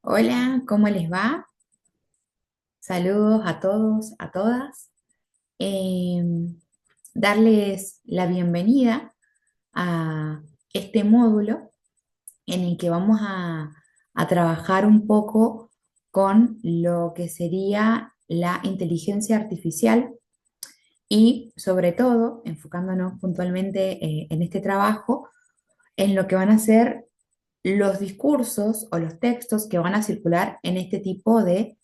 Hola, ¿cómo les va? Saludos a todos, a todas. Eh, Darles la bienvenida a este módulo en el que vamos a trabajar un poco con lo que sería la inteligencia artificial y sobre todo enfocándonos puntualmente en este trabajo en lo que van a ser los discursos o los textos que van a circular en este tipo de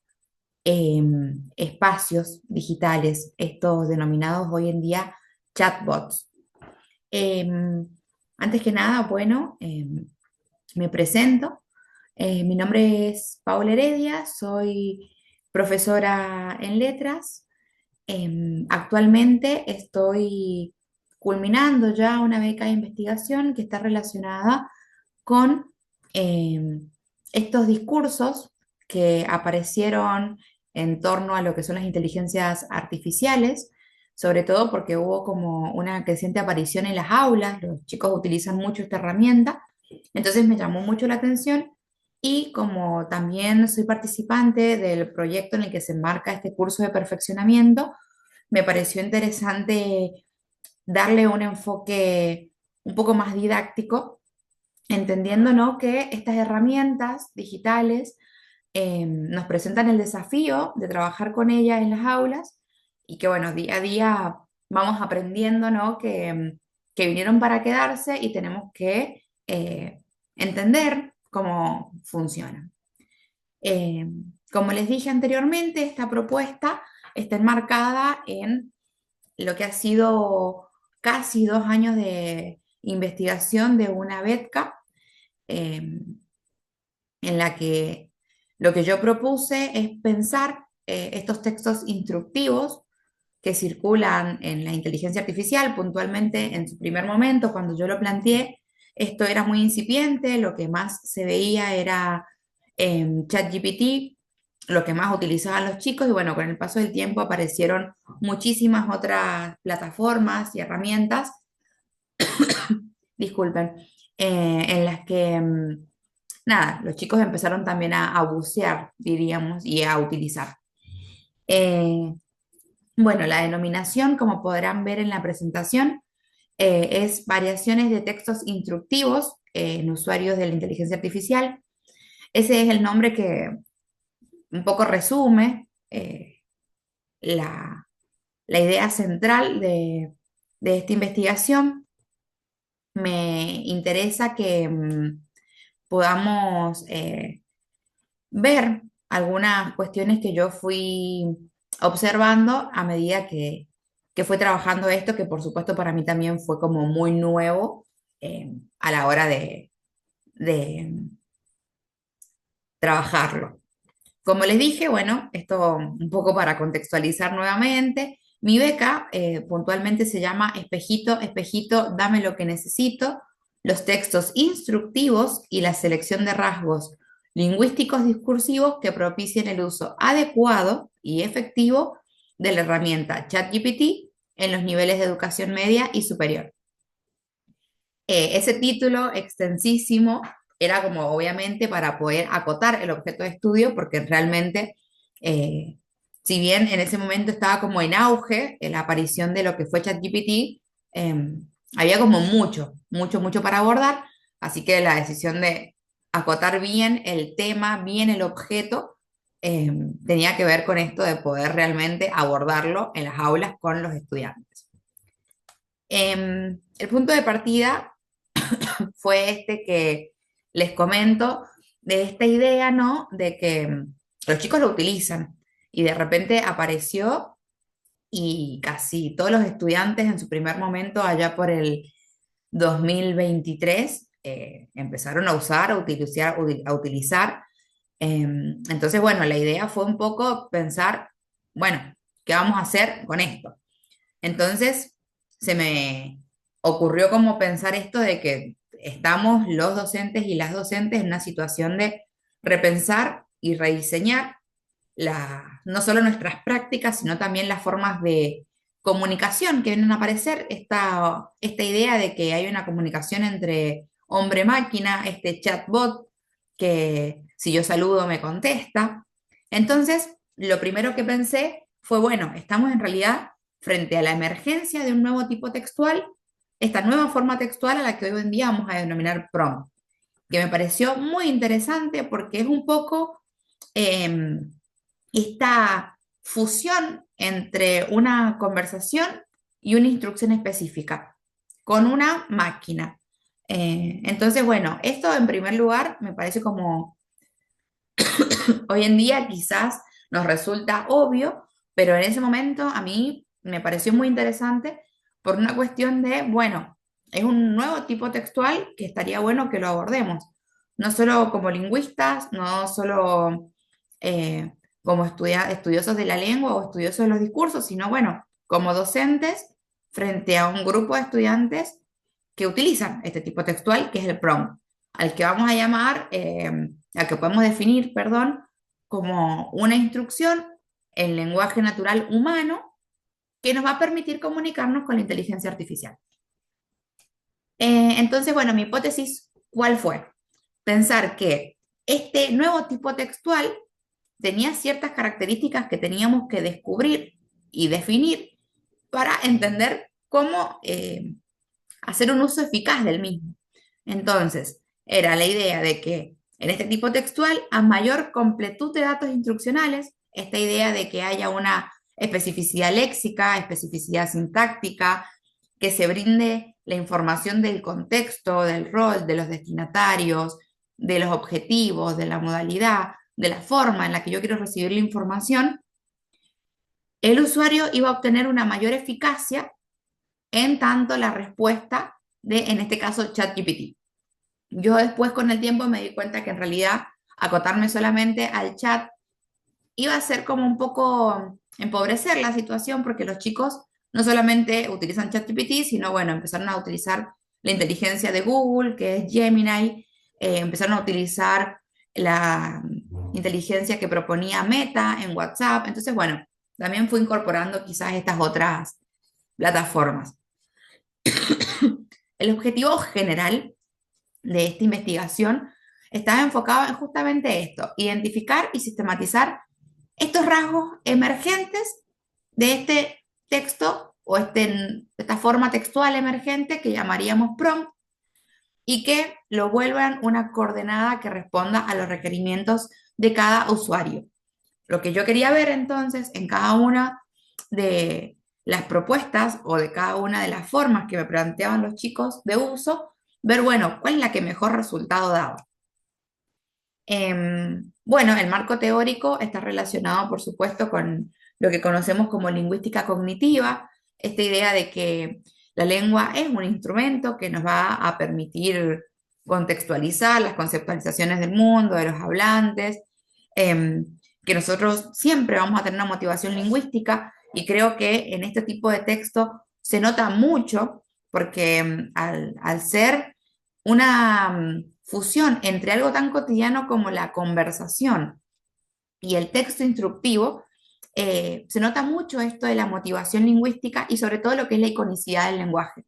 espacios digitales, estos denominados hoy en día chatbots. Antes que nada, bueno, me presento. Mi nombre es Paula Heredia, soy profesora en letras. Actualmente estoy culminando ya una beca de investigación que está relacionada con estos discursos que aparecieron en torno a lo que son las inteligencias artificiales, sobre todo porque hubo como una creciente aparición en las aulas, los chicos utilizan mucho esta herramienta, entonces me llamó mucho la atención y como también soy participante del proyecto en el que se enmarca este curso de perfeccionamiento, me pareció interesante darle un enfoque un poco más didáctico entendiendo, ¿no?, que estas herramientas digitales nos presentan el desafío de trabajar con ellas en las aulas y que, bueno, día a día vamos aprendiendo, ¿no?, que vinieron para quedarse y tenemos que entender cómo funcionan. Eh, Como les dije anteriormente, esta propuesta está enmarcada en lo que ha sido casi 2 años de investigación de una beca eh, en la que lo que yo propuse es pensar estos textos instructivos que circulan en la inteligencia artificial, puntualmente en su primer momento, cuando yo lo planteé, esto era muy incipiente, lo que más se veía era ChatGPT, lo que más utilizaban los chicos, y bueno, con el paso del tiempo aparecieron muchísimas otras plataformas y herramientas, disculpen, en las que nada, los chicos empezaron también a bucear, diríamos, y a utilizar. Eh, bueno, la denominación, como podrán ver en la presentación, es variaciones de textos instructivos en usuarios de la inteligencia artificial. Ese es el nombre que un poco resume la, la idea central de esta investigación. Me interesa que podamos ver algunas cuestiones que yo fui observando a medida que fue trabajando esto, que por supuesto para mí también fue como muy nuevo a la hora de trabajarlo. Como les dije, bueno, esto un poco para contextualizar nuevamente, mi beca puntualmente se llama Espejito, espejito, dame lo que necesito, los textos instructivos y la selección de rasgos lingüísticos discursivos que propicien el uso adecuado y efectivo de la herramienta ChatGPT en los niveles de educación media y superior. Ese título extensísimo era como obviamente para poder acotar el objeto de estudio, porque realmente, eh, si bien en ese momento estaba como en auge la aparición de lo que fue ChatGPT, eh, había como mucho para abordar, así que la decisión de acotar bien el tema, bien el objeto, eh, tenía que ver con esto de poder realmente abordarlo en las aulas con los estudiantes. El punto de partida fue este que les comento, de esta idea, ¿no? De que los chicos lo utilizan y de repente apareció y casi todos los estudiantes en su primer momento, allá por el 2023, empezaron a usar, a utilizar. Entonces, bueno, la idea fue un poco pensar, bueno, ¿qué vamos a hacer con esto? Entonces, se me ocurrió como pensar esto de que estamos los docentes y las docentes en una situación de repensar y rediseñar no solo nuestras prácticas, sino también las formas de comunicación que vienen a aparecer. Esta idea de que hay una comunicación entre hombre-máquina, este chatbot, que si yo saludo me contesta. Entonces, lo primero que pensé fue, bueno, estamos en realidad frente a la emergencia de un nuevo tipo textual, esta nueva forma textual a la que hoy en día vamos a denominar prompt, que me pareció muy interesante porque es un poco esta fusión entre una conversación y una instrucción específica con una máquina. Entonces, bueno, esto en primer lugar me parece como hoy en día quizás nos resulta obvio, pero en ese momento a mí me pareció muy interesante por una cuestión de, bueno, es un nuevo tipo textual que estaría bueno que lo abordemos, no solo como lingüistas, no solo eh, como estudiosos de la lengua o estudiosos de los discursos, sino bueno, como docentes frente a un grupo de estudiantes que utilizan este tipo textual, que es el prompt, al que vamos a llamar, al que podemos definir, perdón, como una instrucción en lenguaje natural humano que nos va a permitir comunicarnos con la inteligencia artificial. Entonces, bueno, mi hipótesis, ¿cuál fue? Pensar que este nuevo tipo textual tenía ciertas características que teníamos que descubrir y definir para entender cómo hacer un uso eficaz del mismo. Entonces, era la idea de que en este tipo textual, a mayor completud de datos instruccionales, esta idea de que haya una especificidad léxica, especificidad sintáctica, que se brinde la información del contexto, del rol, de los destinatarios, de los objetivos, de la modalidad, de la forma en la que yo quiero recibir la información, el usuario iba a obtener una mayor eficacia en tanto la respuesta de, en este caso, ChatGPT. Yo después con el tiempo me di cuenta que en realidad acotarme solamente al chat iba a ser como un poco empobrecer la situación porque los chicos no solamente utilizan ChatGPT, sino bueno, empezaron a utilizar la inteligencia de Google, que es Gemini, empezaron a utilizar la inteligencia que proponía Meta en WhatsApp. Entonces, bueno, también fui incorporando quizás estas otras plataformas. El objetivo general de esta investigación estaba enfocado en justamente esto, identificar y sistematizar estos rasgos emergentes de este texto o esta forma textual emergente que llamaríamos prompt y que lo vuelvan una coordenada que responda a los requerimientos de cada usuario. Lo que yo quería ver entonces en cada una de las propuestas o de cada una de las formas que me planteaban los chicos de uso, ver, bueno, cuál es la que mejor resultado daba. Bueno, el marco teórico está relacionado, por supuesto, con lo que conocemos como lingüística cognitiva, esta idea de que la lengua es un instrumento que nos va a permitir contextualizar las conceptualizaciones del mundo, de los hablantes, em, que nosotros siempre vamos a tener una motivación lingüística y creo que en este tipo de texto se nota mucho porque al ser una fusión entre algo tan cotidiano como la conversación y el texto instructivo, se nota mucho esto de la motivación lingüística y sobre todo lo que es la iconicidad del lenguaje.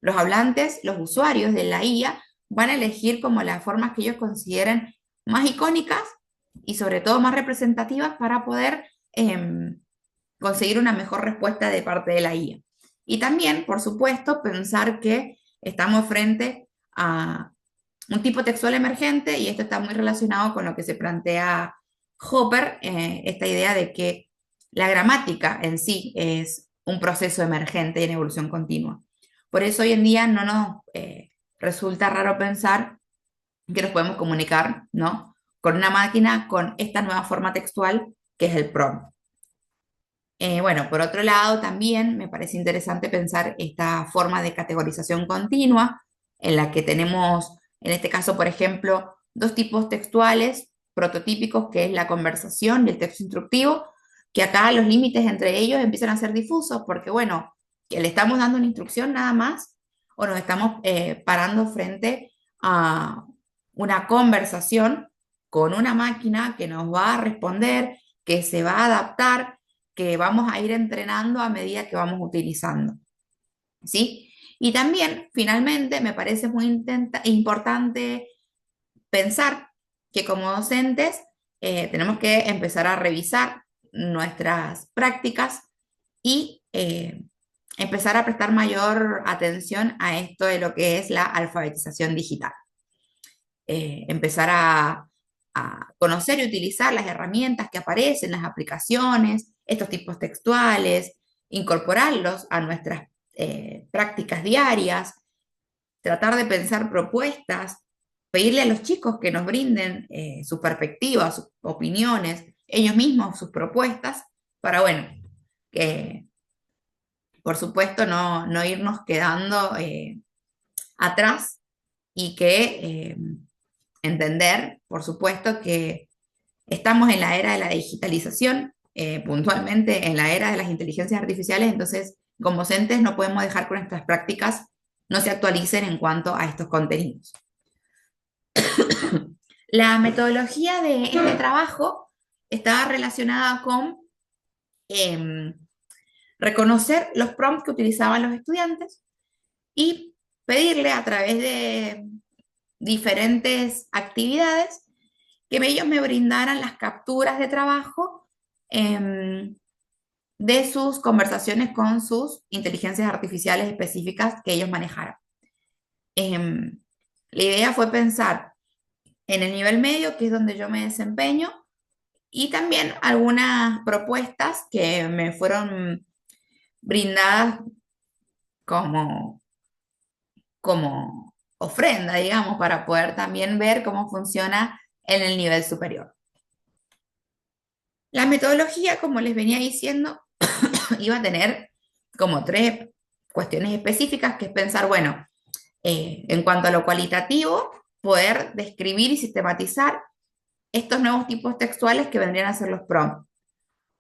Los hablantes, los usuarios de la IA, van a elegir como las formas que ellos consideren más icónicas y sobre todo más representativas para poder conseguir una mejor respuesta de parte de la IA. Y también, por supuesto, pensar que estamos frente a un tipo textual emergente y esto está muy relacionado con lo que se plantea Hopper, esta idea de que la gramática en sí es un proceso emergente y en evolución continua. Por eso hoy en día no nos resulta raro pensar que nos podemos comunicar, ¿no?, con una máquina con esta nueva forma textual que es el prompt. Bueno, por otro lado, también me parece interesante pensar esta forma de categorización continua en la que tenemos, en este caso, por ejemplo, dos tipos textuales prototípicos, que es la conversación y el texto instructivo, que acá los límites entre ellos empiezan a ser difusos porque, bueno, que le estamos dando una instrucción nada más o nos estamos parando frente a una conversación con una máquina que nos va a responder, que se va a adaptar, que vamos a ir entrenando a medida que vamos utilizando, ¿sí? Y también, finalmente, me parece muy importante pensar que como docentes tenemos que empezar a revisar nuestras prácticas y empezar a prestar mayor atención a esto de lo que es la alfabetización digital. Empezar a conocer y utilizar las herramientas que aparecen, las aplicaciones, estos tipos textuales, incorporarlos a nuestras prácticas diarias, tratar de pensar propuestas, pedirle a los chicos que nos brinden sus perspectivas, sus opiniones, ellos mismos sus propuestas, para, bueno, que por supuesto no irnos quedando atrás y que entender, por supuesto, que estamos en la era de la digitalización, puntualmente en la era de las inteligencias artificiales, entonces como docentes no podemos dejar que nuestras prácticas no se actualicen en cuanto a estos contenidos. La metodología de este trabajo estaba relacionada con eh, reconocer los prompts que utilizaban los estudiantes y pedirle a través de diferentes actividades que ellos me brindaran las capturas de trabajo de sus conversaciones con sus inteligencias artificiales específicas que ellos manejaran. La idea fue pensar en el nivel medio, que es donde yo me desempeño, y también algunas propuestas que me fueron brindadas como, como ofrenda, digamos, para poder también ver cómo funciona en el nivel superior. La metodología, como les venía diciendo, iba a tener como tres cuestiones específicas, que es pensar, bueno, en cuanto a lo cualitativo, poder describir y sistematizar estos nuevos tipos textuales que vendrían a ser los prompts.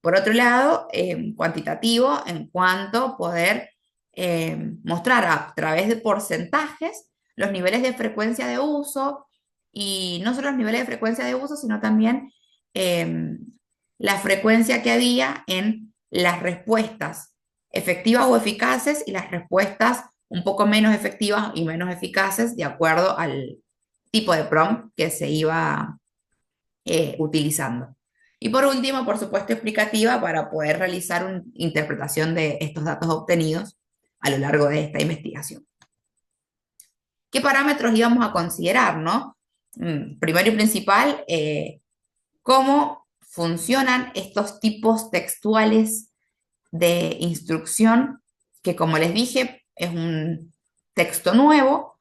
Por otro lado, cuantitativo, en cuanto a poder mostrar a través de porcentajes los niveles de frecuencia de uso, y no solo los niveles de frecuencia de uso, sino también eh, la frecuencia que había en las respuestas efectivas o eficaces y las respuestas un poco menos efectivas y menos eficaces de acuerdo al tipo de prompt que se iba utilizando. Y por último, por supuesto, explicativa para poder realizar una interpretación de estos datos obtenidos a lo largo de esta investigación. ¿Qué parámetros íbamos a considerar, no? Primero y principal, cómo funcionan estos tipos textuales de instrucción, que como les dije, es un texto nuevo.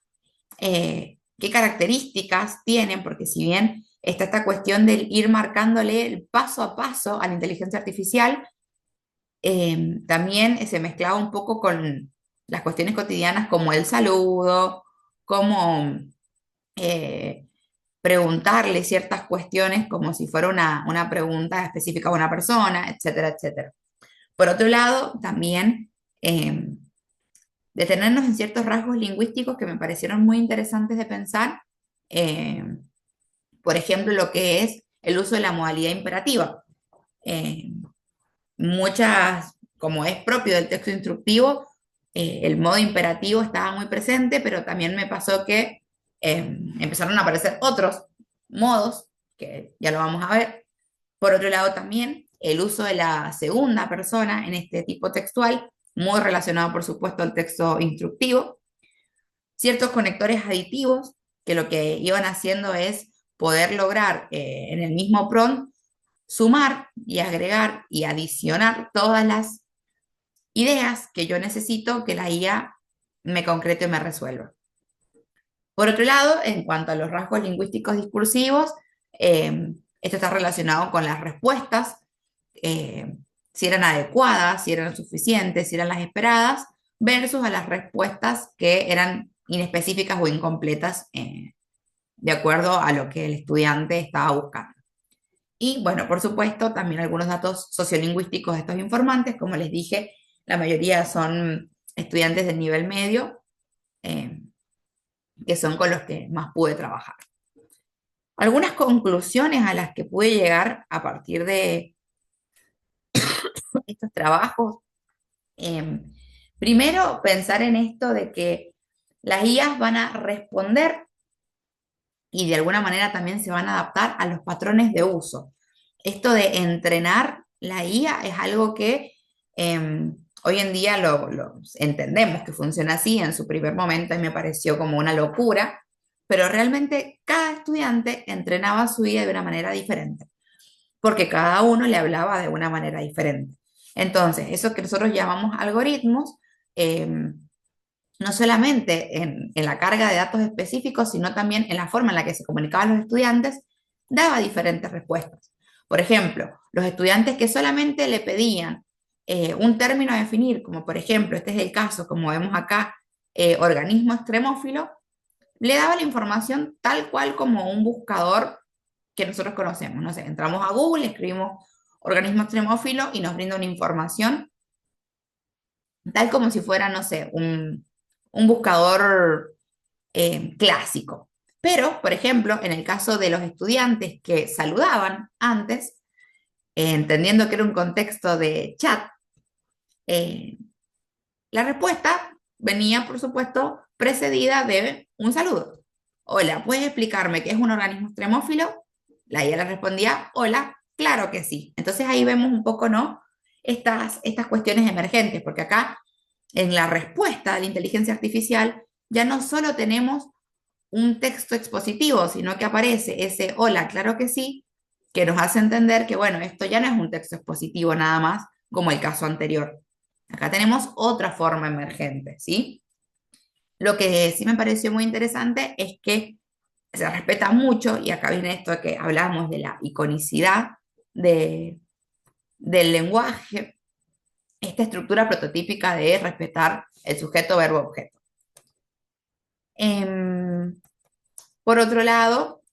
¿Qué características tienen? Porque si bien está esta cuestión de ir marcándole el paso a paso a la inteligencia artificial, también se mezclaba un poco con las cuestiones cotidianas como el saludo, como eh, preguntarle ciertas cuestiones como si fuera una pregunta específica a una persona, etcétera, etcétera. Por otro lado, también detenernos en ciertos rasgos lingüísticos que me parecieron muy interesantes de pensar, eh, por ejemplo, lo que es el uso de la modalidad imperativa. Eh, Muchas, como es propio del texto instructivo, el modo imperativo estaba muy presente, pero también me pasó que empezaron a aparecer otros modos, que ya lo vamos a ver. Por otro lado, también el uso de la segunda persona en este tipo textual, muy relacionado, por supuesto, al texto instructivo. Ciertos conectores aditivos, que lo que iban haciendo es poder lograr en el mismo prompt sumar y agregar y adicionar todas las ideas que yo necesito que la IA me concrete y me resuelva. Por otro lado, en cuanto a los rasgos lingüísticos discursivos, esto está relacionado con las respuestas, eh, si eran adecuadas, si eran suficientes, si eran las esperadas, versus a las respuestas que eran inespecíficas o incompletas de acuerdo a lo que el estudiante estaba buscando. Y bueno, por supuesto, también algunos datos sociolingüísticos de estos informantes, como les dije, la mayoría son estudiantes del nivel medio, eh, que son con los que más pude trabajar. Algunas conclusiones a las que pude llegar a partir de estos trabajos. Primero, pensar en esto de que las IAs van a responder y de alguna manera también se van a adaptar a los patrones de uso. Esto de entrenar la IA es algo que hoy en día lo entendemos que funciona así. En su primer momento me pareció como una locura, pero realmente cada estudiante entrenaba su IA de una manera diferente, porque cada uno le hablaba de una manera diferente. Entonces, eso que nosotros llamamos algoritmos, no solamente en la carga de datos específicos, sino también en la forma en la que se comunicaban los estudiantes, daba diferentes respuestas. Por ejemplo, los estudiantes que solamente le pedían un término a definir, como por ejemplo, este es el caso, como vemos acá, organismo extremófilo, le daba la información tal cual como un buscador que nosotros conocemos. No sé, entramos a Google, escribimos organismo extremófilo y nos brinda una información tal como si fuera, no sé, un buscador clásico. Pero, por ejemplo, en el caso de los estudiantes que saludaban antes, entendiendo que era un contexto de chat, eh, la respuesta venía, por supuesto, precedida de un saludo. Hola, ¿puedes explicarme qué es un organismo extremófilo? La IA le respondía, hola, claro que sí. Entonces ahí vemos un poco, ¿no? Estas cuestiones emergentes, porque acá en la respuesta de la inteligencia artificial ya no solo tenemos un texto expositivo, sino que aparece ese hola, claro que sí, que nos hace entender que, bueno, esto ya no es un texto expositivo nada más, como el caso anterior. Acá tenemos otra forma emergente, ¿sí? Lo que sí me pareció muy interesante es que se respeta mucho, y acá viene esto de que hablamos de la iconicidad de, del lenguaje, esta estructura prototípica de respetar el sujeto, verbo, objeto. Por otro lado,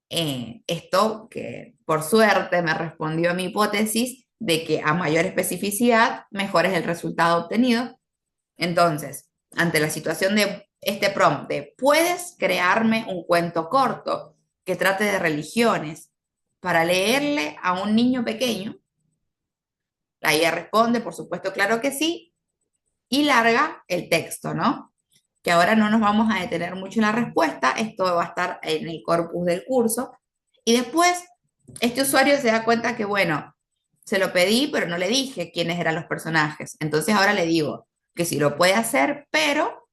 esto que por suerte me respondió a mi hipótesis de que a mayor especificidad, mejor es el resultado obtenido. Entonces, ante la situación de este prompt de ¿puedes crearme un cuento corto que trate de religiones para leerle a un niño pequeño? La IA responde, por supuesto, claro que sí, y larga el texto, ¿no? Que ahora no nos vamos a detener mucho en la respuesta, esto va a estar en el corpus del curso, y después este usuario se da cuenta que, bueno, se lo pedí, pero no le dije quiénes eran los personajes. Entonces ahora le digo que sí lo puede hacer, pero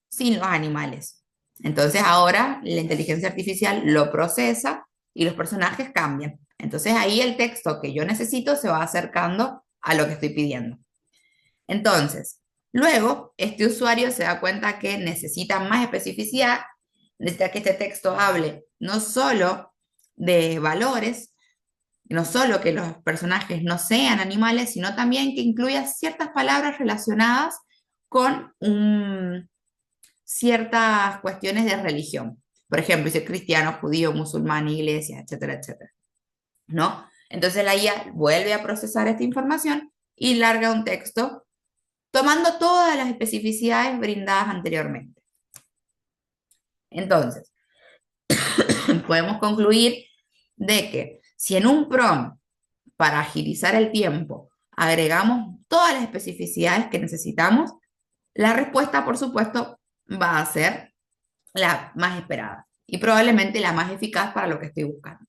sin los animales. Entonces ahora la inteligencia artificial lo procesa y los personajes cambian. Entonces ahí el texto que yo necesito se va acercando a lo que estoy pidiendo. Entonces, luego este usuario se da cuenta que necesita más especificidad, necesita que este texto hable no solo de valores, no solo que los personajes no sean animales, sino también que incluya ciertas palabras relacionadas con ciertas cuestiones de religión. Por ejemplo, si es cristiano, judío, musulmán, iglesia, etcétera, etcétera. ¿No? Entonces la IA vuelve a procesar esta información y larga un texto tomando todas las especificidades brindadas anteriormente. Entonces, podemos concluir de que si en un prompt para agilizar el tiempo agregamos todas las especificidades que necesitamos, la respuesta, por supuesto, va a ser la más esperada y probablemente la más eficaz para lo que estoy buscando.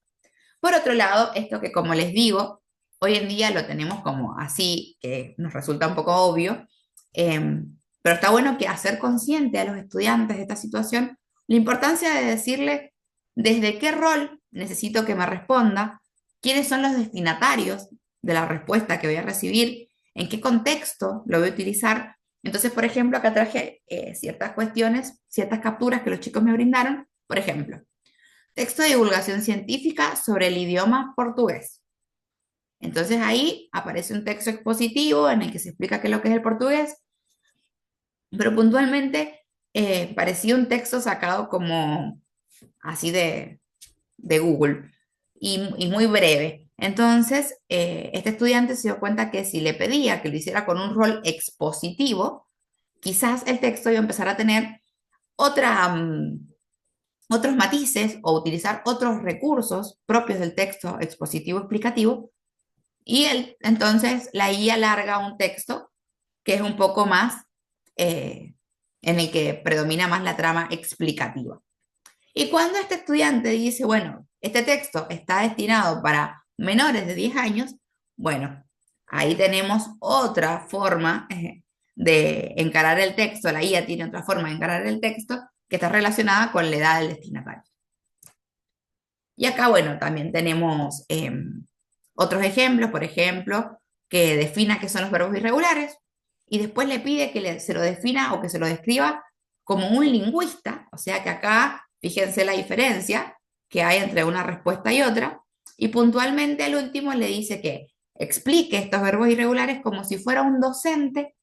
Por otro lado, esto que como les digo, hoy en día lo tenemos como así, que nos resulta un poco obvio, pero está bueno que hacer consciente a los estudiantes de esta situación la importancia de decirle desde qué rol necesito que me responda, quiénes son los destinatarios de la respuesta que voy a recibir, en qué contexto lo voy a utilizar. Entonces, por ejemplo, acá traje ciertas cuestiones, ciertas capturas que los chicos me brindaron. Por ejemplo, texto de divulgación científica sobre el idioma portugués. Entonces ahí aparece un texto expositivo en el que se explica qué es lo que es el portugués, pero puntualmente parecía un texto sacado como así de Google y muy breve. Entonces, este estudiante se dio cuenta que si le pedía que lo hiciera con un rol expositivo, quizás el texto iba a empezar a tener otra, otros matices o utilizar otros recursos propios del texto expositivo explicativo, y entonces la IA alarga un texto que es un poco más en el que predomina más la trama explicativa. Y cuando este estudiante dice, bueno, este texto está destinado para menores de 10 años, bueno, ahí tenemos otra forma de encarar el texto, la IA tiene otra forma de encarar el texto que está relacionada con la edad del destinatario. Y acá, bueno, también tenemos otros ejemplos, por ejemplo, que defina qué son los verbos irregulares y después le pide que se lo defina o que se lo describa como un lingüista, o sea que acá, fíjense la diferencia que hay entre una respuesta y otra, y puntualmente al último le dice que explique estos verbos irregulares como si fuera un docente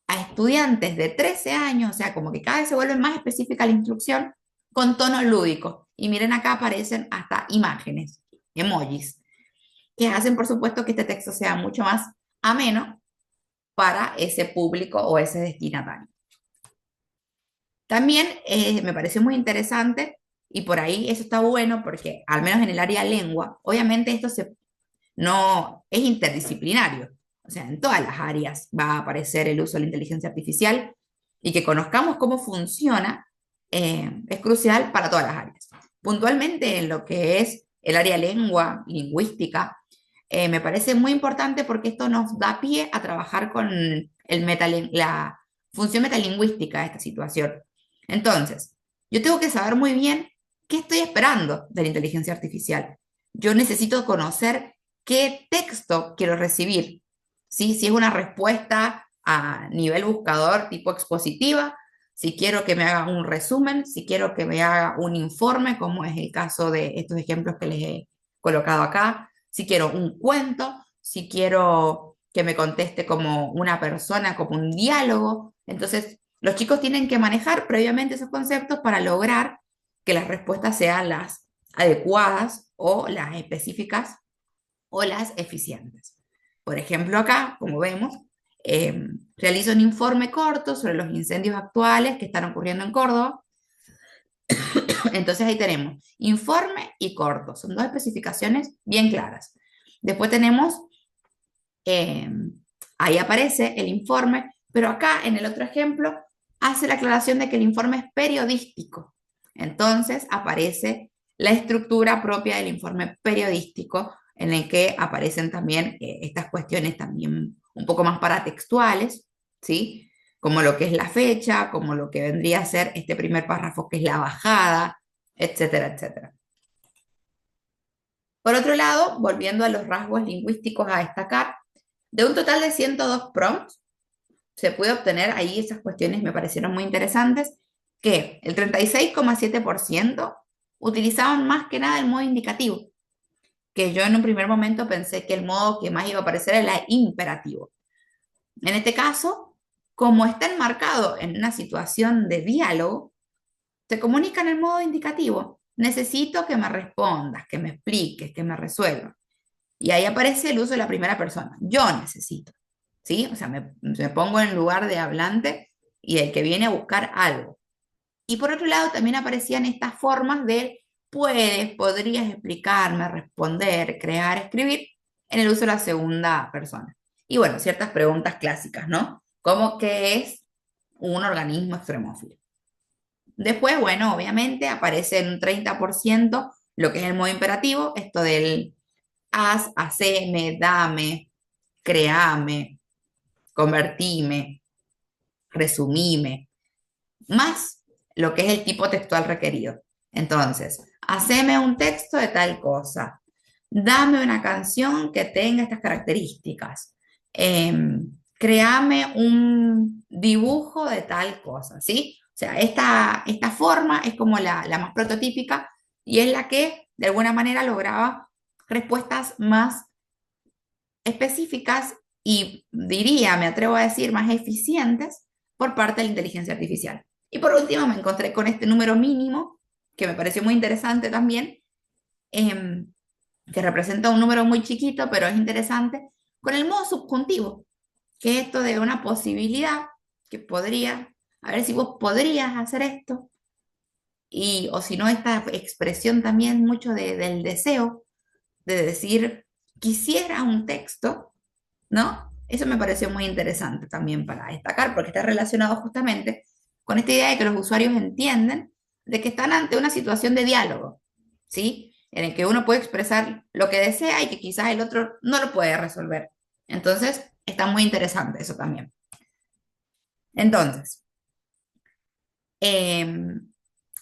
a estudiantes de 13 años, o sea, como que cada vez se vuelve más específica la instrucción con tono lúdico. Y miren acá aparecen hasta imágenes, emojis, que hacen por supuesto que este texto sea mucho más ameno para ese público o ese destinatario. También me pareció muy interesante y por ahí eso está bueno porque al menos en el área lengua, obviamente no es interdisciplinario. O sea, en todas las áreas va a aparecer el uso de la inteligencia artificial y que conozcamos cómo funciona es crucial para todas las áreas. Puntualmente en lo que es el área lengua, lingüística, me parece muy importante porque esto nos da pie a trabajar con la función metalingüística de esta situación. Entonces, yo tengo que saber muy bien qué estoy esperando de la inteligencia artificial. Yo necesito conocer qué texto quiero recibir. ¿Sí? Si es una respuesta a nivel buscador tipo expositiva, si quiero que me haga un resumen, si quiero que me haga un informe, como es el caso de estos ejemplos que les he colocado acá, si quiero un cuento, si quiero que me conteste como una persona, como un diálogo. Entonces, los chicos tienen que manejar previamente esos conceptos para lograr que las respuestas sean las adecuadas o las específicas o las eficientes. Por ejemplo, acá, como vemos, realizo un informe corto sobre los incendios actuales que están ocurriendo en Córdoba. Entonces ahí tenemos informe y corto, son dos especificaciones bien claras. Después tenemos, eh, ahí aparece el informe, pero acá en el otro ejemplo hace la aclaración de que el informe es periodístico. Entonces aparece la estructura propia del informe periodístico en el que aparecen también estas cuestiones también un poco más paratextuales, ¿sí? Como lo que es la fecha, como lo que vendría a ser este primer párrafo que es la bajada, etcétera, etcétera. Por otro lado, volviendo a los rasgos lingüísticos a destacar, de un total de 102 prompts, se puede obtener ahí esas cuestiones me parecieron muy interesantes, que el 36,7% utilizaban más que nada el modo indicativo, que yo en un primer momento pensé que el modo que más iba a aparecer era el imperativo. En este caso, como está enmarcado en una situación de diálogo, se comunica en el modo indicativo. Necesito que me respondas, que me expliques, que me resuelvas. Y ahí aparece el uso de la primera persona. Yo necesito. ¿Sí? O sea, me pongo en lugar de hablante y el que viene a buscar algo. Y por otro lado, también aparecían estas formas de puedes, podrías explicarme, responder, crear, escribir en el uso de la segunda persona. Y bueno, ciertas preguntas clásicas, ¿no? Como qué es un organismo extremófilo. Después, bueno, obviamente aparece en un 30% lo que es el modo imperativo, esto del haz, haceme, dame, créame, convertime, resumime, más lo que es el tipo textual requerido. Entonces, haceme un texto de tal cosa, dame una canción que tenga estas características, créame un dibujo de tal cosa, ¿sí? O sea, esta forma es como la más prototípica y es la que de alguna manera lograba respuestas más específicas y diría, me atrevo a decir, más eficientes por parte de la inteligencia artificial. Y por último me encontré con este número mínimo, que me pareció muy interesante también, eh, que representa un número muy chiquito, pero es interesante, con el modo subjuntivo, que es esto de una posibilidad que podría, a ver si vos podrías hacer esto, y, o si no, esta expresión también mucho del deseo, de decir, quisiera un texto, ¿no? Eso me pareció muy interesante también para destacar, porque está relacionado justamente con esta idea de que los usuarios entienden de que están ante una situación de diálogo, ¿sí? En el que uno puede expresar lo que desea y que quizás el otro no lo puede resolver. Entonces, está muy interesante eso también. Entonces,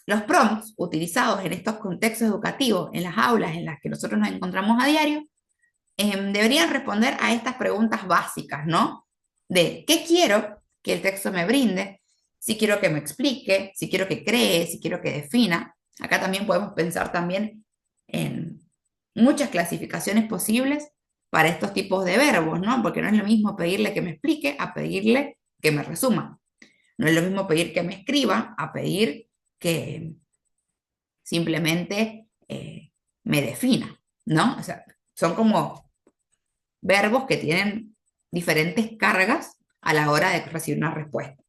los prompts utilizados en estos contextos educativos, en las aulas en las que nosotros nos encontramos a diario, deberían responder a estas preguntas básicas, ¿no? De qué quiero que el texto me brinde, si quiero que me explique, si quiero que cree, si quiero que defina. Acá también podemos pensar también en muchas clasificaciones posibles para estos tipos de verbos, ¿no? Porque no es lo mismo pedirle que me explique a pedirle que me resuma. No es lo mismo pedir que me escriba a pedir que simplemente me defina, ¿no? O sea, son como verbos que tienen diferentes cargas a la hora de recibir una respuesta.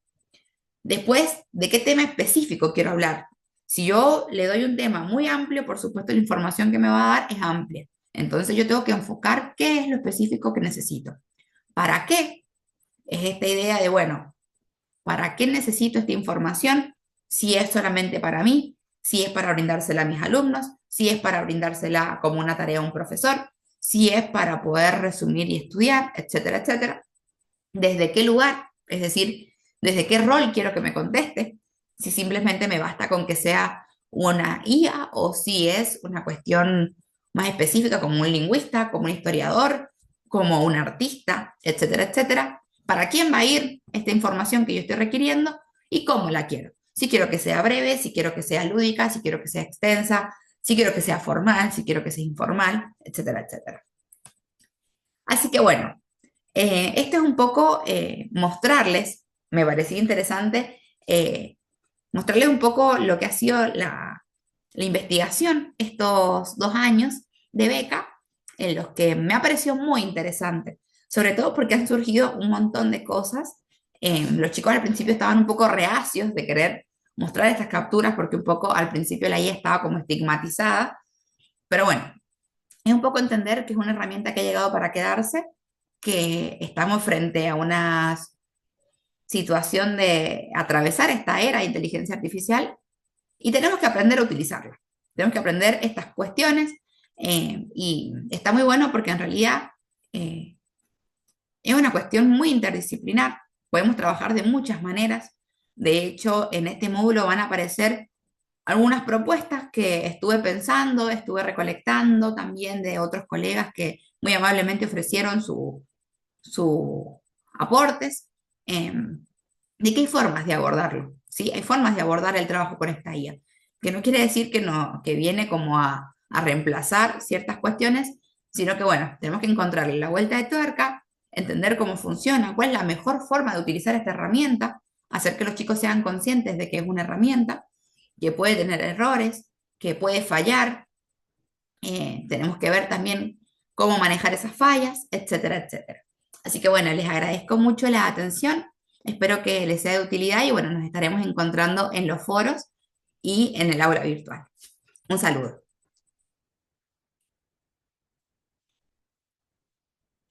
Después, ¿de qué tema específico quiero hablar? Si yo le doy un tema muy amplio, por supuesto la información que me va a dar es amplia. Entonces yo tengo que enfocar qué es lo específico que necesito. ¿Para qué? Es esta idea de, bueno, ¿para qué necesito esta información? Si es solamente para mí, si es para brindársela a mis alumnos, si es para brindársela como una tarea a un profesor, si es para poder resumir y estudiar, etcétera, etcétera. ¿Desde qué lugar? Es decir, ¿desde qué rol quiero que me conteste? Si simplemente me basta con que sea una IA o si es una cuestión más específica como un lingüista, como un historiador, como un artista, etcétera, etcétera. ¿Para quién va a ir esta información que yo estoy requiriendo y cómo la quiero? Si quiero que sea breve, si quiero que sea lúdica, si quiero que sea extensa, si quiero que sea formal, si quiero que sea informal, etcétera, etcétera. Así que bueno, esto es un poco mostrarles, me parecía interesante, mostrarles un poco lo que ha sido la investigación estos 2 años de beca, en los que me ha parecido muy interesante, sobre todo porque han surgido un montón de cosas. Los chicos al principio estaban un poco reacios de querer mostrar estas capturas porque un poco al principio la IA estaba como estigmatizada, pero bueno, es un poco entender que es una herramienta que ha llegado para quedarse, que estamos frente a una situación de atravesar esta era de inteligencia artificial y tenemos que aprender a utilizarla. Tenemos que aprender estas cuestiones y está muy bueno porque en realidad eh, es una cuestión muy interdisciplinar. Podemos trabajar de muchas maneras. De hecho, en este módulo van a aparecer algunas propuestas que estuve pensando, estuve recolectando también de otros colegas que muy amablemente ofrecieron sus aportes. ¿De qué hay formas de abordarlo? ¿Sí? Hay formas de abordar el trabajo con esta IA, que no quiere decir que, no, que viene como a reemplazar ciertas cuestiones, sino que, bueno, tenemos que encontrarle la vuelta de tuerca, entender cómo funciona, cuál es la mejor forma de utilizar esta herramienta, hacer que los chicos sean conscientes de que es una herramienta, que puede tener errores, que puede fallar. Tenemos que ver también cómo manejar esas fallas, etcétera, etcétera. Así que bueno, les agradezco mucho la atención, espero que les sea de utilidad y bueno, nos estaremos encontrando en los foros y en el aula virtual. Un saludo.